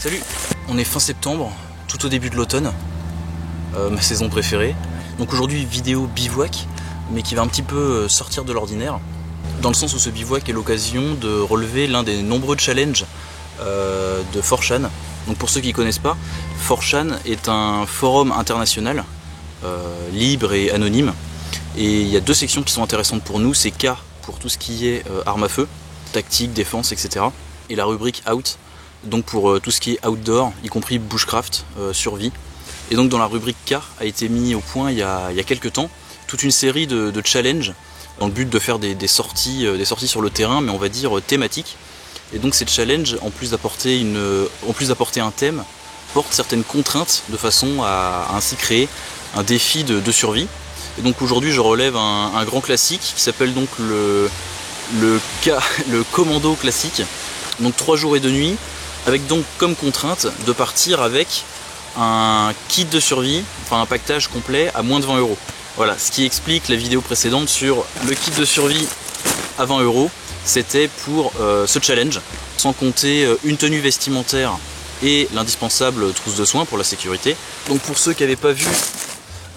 Salut, on est fin septembre, tout au début de l'automne, ma saison préférée. Donc aujourd'hui vidéo bivouac, mais qui va un petit peu sortir de l'ordinaire, dans le sens où ce bivouac est l'occasion de relever l'un des nombreux challenges de 4chan. Donc pour ceux qui ne connaissent pas, 4chan est un forum international, libre et anonyme. Et il y a deux sections qui sont intéressantes pour nous, c'est K pour tout ce qui est armes à feu, tactique, défense, etc. Et la rubrique Out, donc pour tout ce qui est outdoor, y compris bushcraft, survie. Et donc dans la rubrique K a été mis au point il y a quelques temps toute une série de challenges dans le but de faire des sorties sur le terrain, mais on va dire thématiques. Et donc ces challenges, en plus d'apporter un thème, portent certaines contraintes de façon à ainsi créer un défi de survie. Et donc aujourd'hui je relève un grand classique qui s'appelle donc le commando classique. Donc 3 jours et 2 nuits, avec donc comme contrainte de partir avec un kit de survie, enfin un pactage complet à moins de 20 €. Voilà, ce qui explique la vidéo précédente sur le kit de survie à 20 €. C'était pour ce challenge, sans compter une tenue vestimentaire et l'indispensable trousse de soins pour la sécurité. Donc pour ceux qui n'avaient pas vu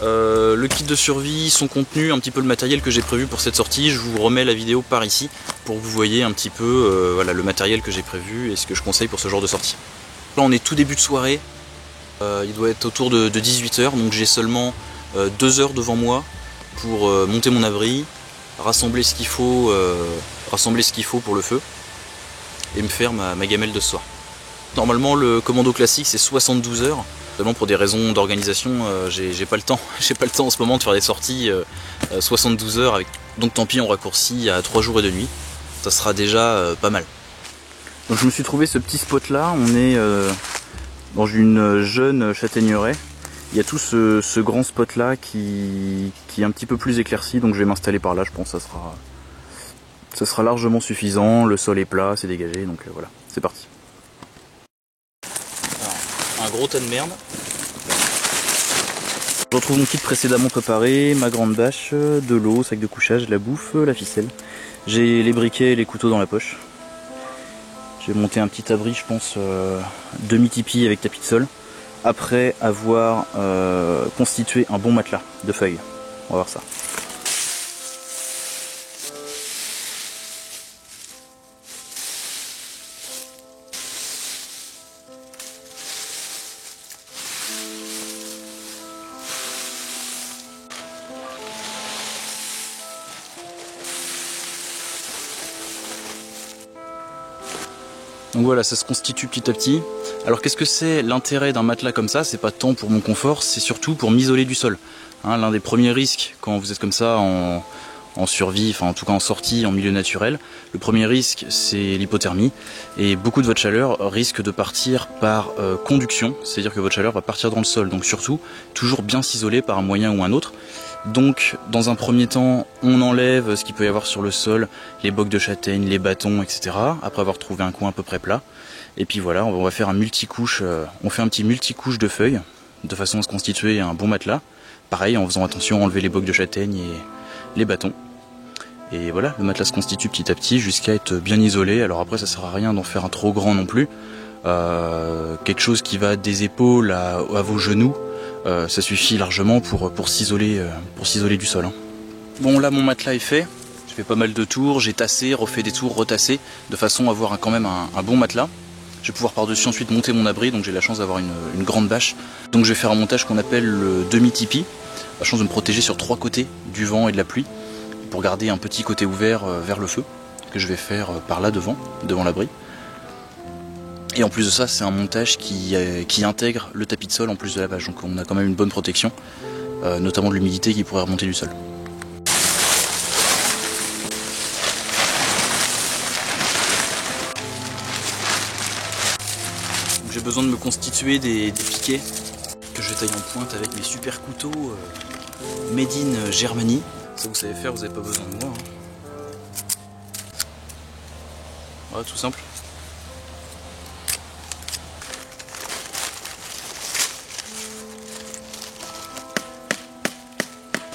le kit de survie, son contenu, un petit peu le matériel que j'ai prévu pour cette sortie, je vous remets la vidéo par ici pour que vous voyez un petit peu voilà, le matériel que j'ai prévu et ce que je conseille pour ce genre de sortie. Là on est tout début de soirée, il doit être autour de 18 h, donc j'ai seulement 2 heures devant moi pour monter mon abri, rassembler ce qu'il faut pour le feu et me faire ma gamelle de ce soir. Normalement le commando classique c'est 72 heures. Seulement pour des raisons d'organisation, j'ai pas le temps. J'ai pas le temps en ce moment de faire des sorties 72 heures avec. Donc tant pis, on raccourcit à 3 jours et 2 nuits. Ça sera déjà pas mal. Donc je me suis trouvé ce petit spot là. On est dans une jeune châtaigneraie. Il y a tout ce grand spot là qui est un petit peu plus éclairci. Donc je vais m'installer par là. Je pense que ça sera largement suffisant. Le sol est plat, c'est dégagé. Donc voilà, c'est parti. Un gros tas de merde. Je retrouve mon kit précédemment préparé, ma grande bâche, de l'eau, sac de couchage, de la bouffe, la ficelle. J'ai les briquets et les couteaux dans la poche. J'ai monté un petit abri, je pense, demi-tipi avec tapis de sol. Après avoir constitué un bon matelas de feuilles. On va voir ça. Donc voilà, ça se constitue petit à petit. Alors qu'est-ce que c'est l'intérêt d'un matelas comme ça? C'est pas tant pour mon confort, c'est surtout pour m'isoler du sol. Hein, l'un des premiers risques quand vous êtes comme ça en survie, enfin en tout cas en sortie, en milieu naturel, le premier risque c'est l'hypothermie. Et beaucoup de votre chaleur risque de partir par conduction, c'est-à-dire que votre chaleur va partir dans le sol. Donc surtout, toujours bien s'isoler par un moyen ou un autre. Donc dans un premier temps, on enlève ce qu'il peut y avoir sur le sol, les bocs de châtaigne, les bâtons, etc. Après avoir trouvé un coin à peu près plat. Et puis voilà, on va faire un multicouche, on fait un petit multicouche de feuilles, de façon à se constituer un bon matelas. Pareil, en faisant attention à enlever les bocs de châtaigne et les bâtons. Et voilà, le matelas se constitue petit à petit jusqu'à être bien isolé. Alors après, ça sert à rien d'en faire un trop grand non plus. Quelque chose qui va des épaules à vos genoux. Ça suffit largement pour s'isoler du sol. Hein. Bon là mon matelas est fait, j'ai fait pas mal de tours, j'ai tassé, refait des tours, retassé, de façon à avoir quand même un bon matelas. Je vais pouvoir par-dessus ensuite monter mon abri, donc j'ai la chance d'avoir une grande bâche. Donc je vais faire un montage qu'on appelle le demi-tipi, la chance de me protéger sur 3 côtés du vent et de la pluie, pour garder un petit côté ouvert vers le feu, que je vais faire par là devant l'abri. Et en plus de ça, c'est un montage qui intègre le tapis de sol en plus de la bâche. Donc on a quand même une bonne protection, notamment de l'humidité qui pourrait remonter du sol. J'ai besoin de me constituer des piquets que je taille en pointe avec mes super couteaux Made in Germany. Ça vous savez faire, vous n'avez pas besoin de moi. Hein. Voilà, tout simple.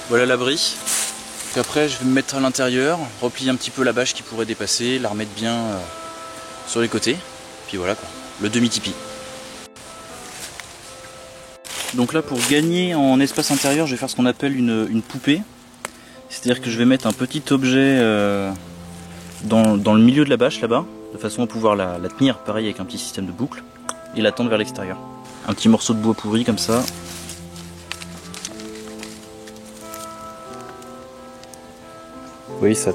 Voilà l'abri. Puis après je vais me mettre à l'intérieur, replier un petit peu la bâche qui pourrait dépasser, la remettre bien sur les côtés. Puis voilà quoi, le demi-tipi. Donc là, pour gagner en espace intérieur, je vais faire ce qu'on appelle une poupée. C'est-à-dire que je vais mettre un petit objet dans le milieu de la bâche là-bas, de façon à pouvoir la tenir pareil avec un petit système de boucle et la tendre vers l'extérieur. Un petit morceau de bois pourri comme ça. Vous voyez, ça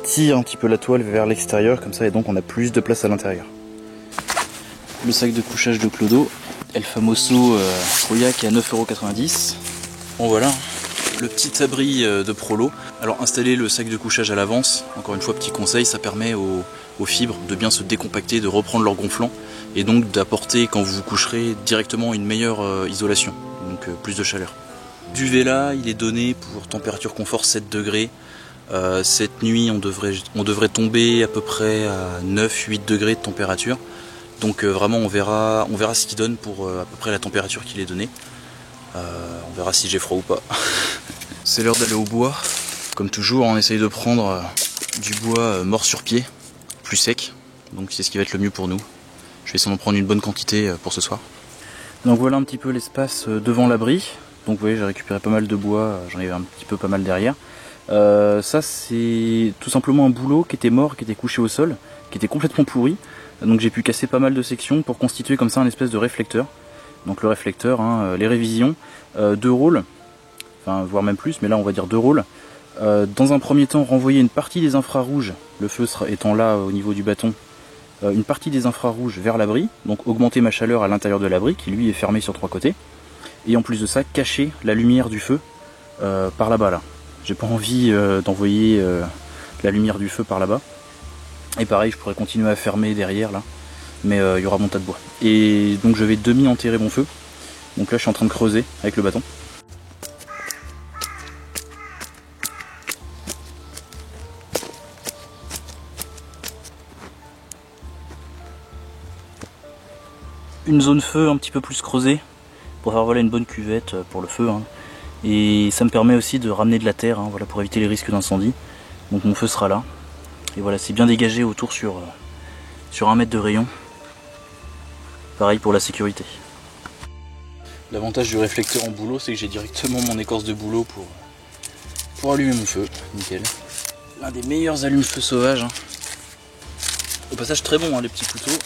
tire un petit peu la toile vers l'extérieur comme ça, et donc on a plus de place à l'intérieur. Le sac de couchage de Clodo, El Famoso Troya, qui est à 9,90 €. Bon voilà, le petit abri de Prolo. Alors installer le sac de couchage à l'avance, encore une fois petit conseil, ça permet aux fibres de bien se décompacter, de reprendre leur gonflant, et donc d'apporter quand vous vous coucherez directement une meilleure isolation, donc plus de chaleur. Duvet là, il est donné pour température confort 7 degrés. Cette nuit on devrait tomber à peu près à 9-8 degrés de température. Donc vraiment on verra ce qu'il donne pour à peu près la température qu'il est donnée. On verra si j'ai froid ou pas. C'est l'heure d'aller au bois. Comme toujours, on essaye de prendre du bois mort sur pied, plus sec. Donc c'est ce qui va être le mieux pour nous. Je vais essayer d'en prendre une bonne quantité pour ce soir. Donc voilà un petit peu l'espace devant l'abri. Donc vous voyez, j'ai récupéré pas mal de bois, j'en avais un petit peu pas mal derrière. Ça c'est tout simplement un bouleau qui était mort, qui était couché au sol, qui était complètement pourri. Donc j'ai pu casser pas mal de sections pour constituer comme ça un espèce de réflecteur. Donc le réflecteur, les révisions, 2 rôles, enfin voire même plus, mais là on va dire 2 rôles. Dans un premier temps, renvoyer une partie des infrarouges, le feu étant là au niveau du bâton, une partie des infrarouges vers l'abri, donc augmenter ma chaleur à l'intérieur de l'abri qui lui est fermé sur 3 côtés. Et en plus de ça, cacher la lumière du feu par là-bas là. J'ai pas envie d'envoyer la lumière du feu par là-bas. Et pareil, je pourrais continuer à fermer derrière là, mais il y aura mon tas de bois. Et donc je vais demi-enterrer mon feu. Donc là je suis en train de creuser avec le bâton. Une zone feu un petit peu plus creusée pour faire voilà, une bonne cuvette pour le feu. Et ça me permet aussi de ramener de la terre, voilà, pour éviter les risques d'incendie. Donc mon feu sera là. Et voilà, c'est bien dégagé autour sur 1 mètre de rayon. Pareil pour la sécurité. L'avantage du réflecteur en bouleau, c'est que j'ai directement mon écorce de bouleau pour allumer mon feu. Nickel. L'un des meilleurs allume-feu sauvages. Au passage très bon les petits couteaux.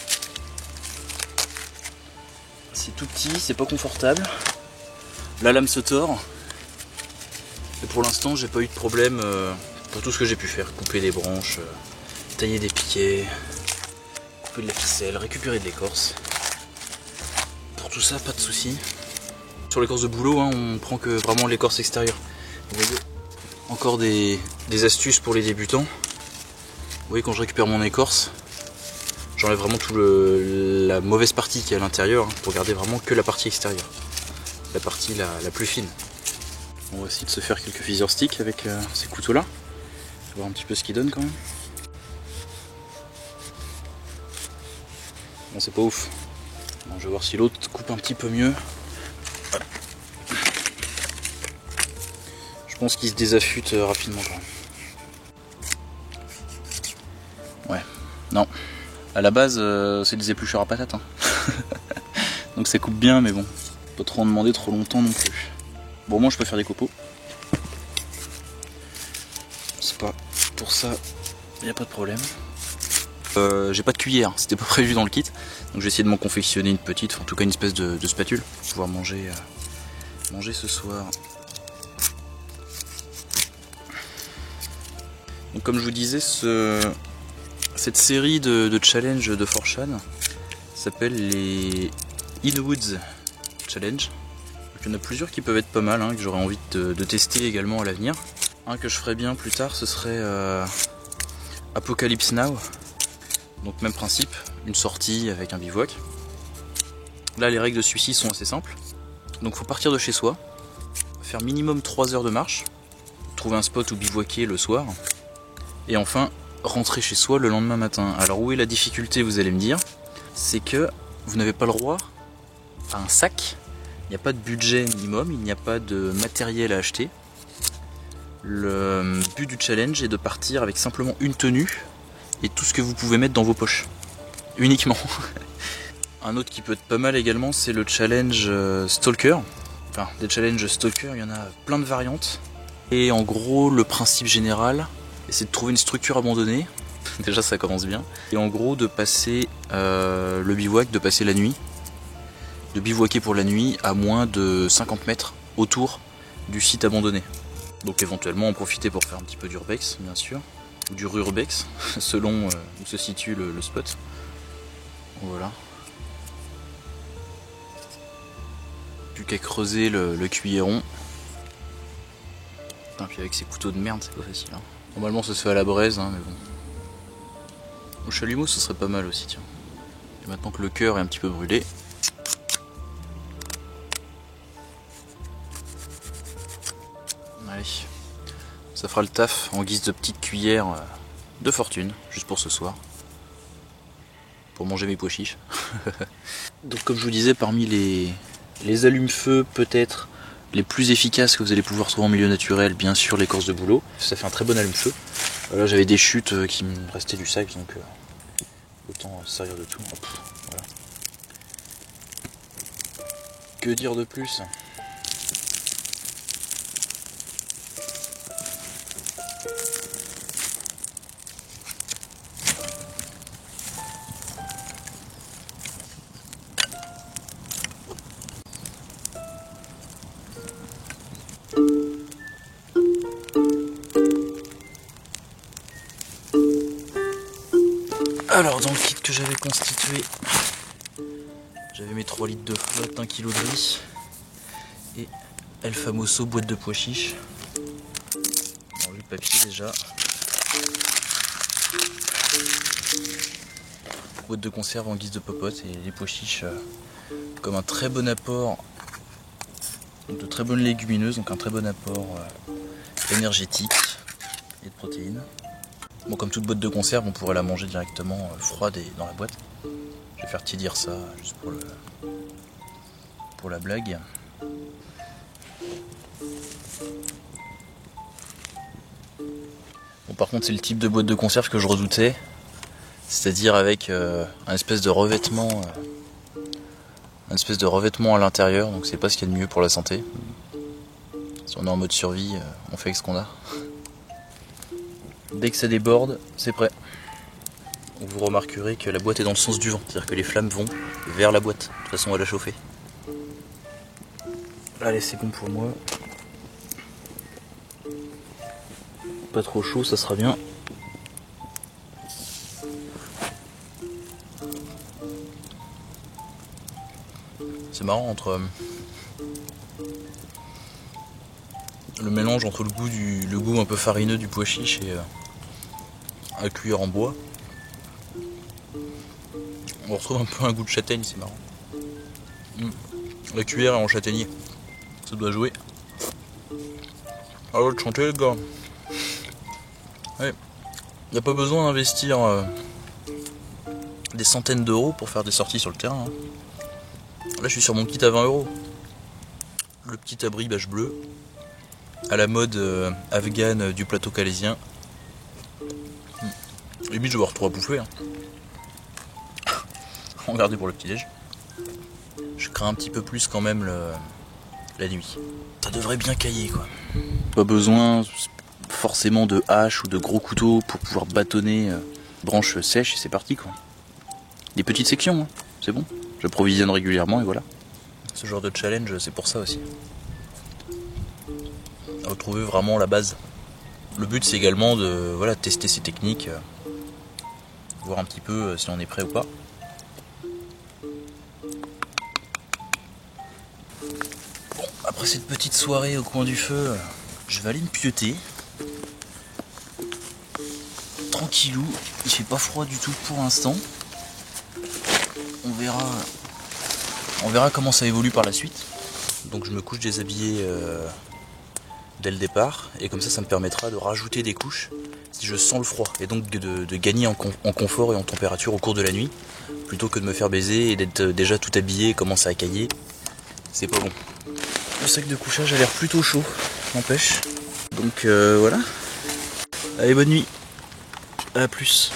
C'est tout petit, c'est pas confortable. La lame se tord. Et pour l'instant j'ai pas eu de problème pour tout ce que j'ai pu faire. Couper des branches, tailler des piquets, couper de la ficelle, récupérer de l'écorce. Pour tout ça, pas de soucis. Sur l'écorce de bouleau, on prend que vraiment l'écorce extérieure. Vous voyez, encore des astuces pour les débutants. Vous voyez, quand je récupère mon écorce, j'enlève vraiment tout la mauvaise partie qui est à l'intérieur pour garder vraiment que la partie extérieure. La partie la plus fine. On va essayer de se faire quelques fissure sticks avec ces couteaux là. On va voir un petit peu ce qu'ils donnent quand même. Bon, c'est pas ouf. Bon, je vais voir si l'autre coupe un petit peu mieux. Hop. Je pense qu'il se désaffûte rapidement quand même. Ouais, non. À la base, c'est des éplucheurs à patates. Donc ça coupe bien, mais bon, pas trop en demander trop longtemps non plus. Bon, moi je peux faire des copeaux. C'est pas pour ça, il n'y a pas de problème. J'ai pas de cuillère, c'était pas prévu dans le kit. Donc j'ai essayé de m'en confectionner une petite, en tout cas une espèce de spatule pour pouvoir manger ce soir. Donc comme je vous disais, cette série de challenges de 4chan s'appelle les In the Woods Challenge. Donc, il y en a plusieurs qui peuvent être pas mal, que j'aurais envie de tester également à l'avenir. Un que je ferais bien plus tard, ce serait Apocalypse Now. Donc même principe, une sortie avec un bivouac. Là les règles de celui-ci sont assez simples. Donc il faut partir de chez soi, faire minimum 3 heures de marche, trouver un spot où bivouaquer le soir, et enfin rentrer chez soi le lendemain matin. Alors où est la difficulté, vous allez me dire? C'est que vous n'avez pas le droit à un sac, il n'y a pas de budget minimum, il n'y a pas de matériel à acheter. Le but du challenge est de partir avec simplement une tenue et tout ce que vous pouvez mettre dans vos poches. Uniquement. Un autre qui peut être pas mal également, c'est le challenge Stalker. enfin des challenges stalker, il y en a plein de variantes. Et en gros, le principe général, c'est de trouver une structure abandonnée. Déjà, ça commence bien. Et en gros, de passer le bivouac, de passer la nuit, de bivouaquer pour la nuit à moins de 50 mètres autour du site abandonné. Donc éventuellement en profiter pour faire un petit peu d'urbex, bien sûr, ou du rurbex, selon où se situe le spot. Voilà. Plus qu'à creuser le cuilleron. Putain, puis avec ces couteaux de merde, c'est pas facile. Hein. Normalement, ça se fait à la braise, hein, mais bon. Au chalumeau, ce serait pas mal aussi, tiens. Et maintenant que le cœur est un petit peu brûlé. Allez. Ça fera le taf en guise de petite cuillère de fortune, juste pour ce soir. Pour manger mes pois chiches. Donc comme je vous disais, parmi les allumes-feu peut-être les plus efficaces que vous allez pouvoir trouver en milieu naturel, bien sûr l'écorce de bouleau. Ça fait un très bon allume-feu. Là j'avais des chutes qui me restaient du sac, donc autant se servir de tout. Hop, voilà. Que dire de plus ? Alors dans le kit que j'avais constitué, j'avais mes 3 litres de flotte, 1 kg de riz et El Famoso boîte de pois chiches. Bon, le papier déjà. Boîte de conserve en guise de popote et les pois chiches comme un très bon apport, de très bonnes légumineuses, donc un très bon apport énergétique et de protéines. Bon, comme toute boîte de conserve, on pourrait la manger directement froide et dans la boîte. Je vais faire tiédir ça juste pour la blague. Bon, par contre, c'est le type de boîte de conserve que je redoutais, c'est-à-dire avec un espèce de revêtement, à l'intérieur. Donc c'est pas ce qu'il y a de mieux pour la santé. Si on est en mode survie, on fait avec ce qu'on a. Dès que ça déborde, c'est prêt. Vous remarquerez que la boîte est dans le sens du vent, c'est-à-dire que les flammes vont vers la boîte, de façon à la chauffer. Allez, c'est bon pour moi. Pas trop chaud, ça sera bien. C'est marrant entre le mélange entre le goût un peu farineux du pois chiche et un cuillère en bois. On retrouve un peu un goût de châtaigne, c'est marrant. La cuillère est en châtaignier. Ça doit jouer. Alors de chanter les gars. Ouais. Il n'y a pas besoin d'investir des centaines d'euros pour faire des sorties sur le terrain. Hein. Là je suis sur mon kit à 20 euros. Le petit abri bâche bleue. À la mode afghane du plateau calésien. Limite je vais avoir 3 à bouffer. Hein. Regardez pour le petit déj. Je crains un petit peu plus quand même la nuit. Ça devrait bien cailler quoi. Pas besoin forcément de hache ou de gros couteaux pour pouvoir bâtonner branches sèches et c'est parti quoi. Des petites sections, hein. C'est bon. J'approvisionne régulièrement et voilà. Ce genre de challenge c'est pour ça aussi. Retrouver vraiment la base. Le but c'est également de tester ces techniques, voir un petit peu si on est prêt ou pas. Bon, après cette petite soirée au coin du feu, je vais aller me pieuter. Tranquillou, il fait pas froid du tout pour l'instant. On verra comment ça évolue par la suite. Donc je me couche déshabillé dès le départ et comme ça me permettra de rajouter des couches si je sens le froid et donc de gagner en confort et en température au cours de la nuit plutôt que de me faire baiser et d'être déjà tout habillé et commencer à cailler. C'est pas bon. Le sac de couchage a l'air plutôt chaud, n'empêche. Donc voilà. Allez, bonne nuit. À plus.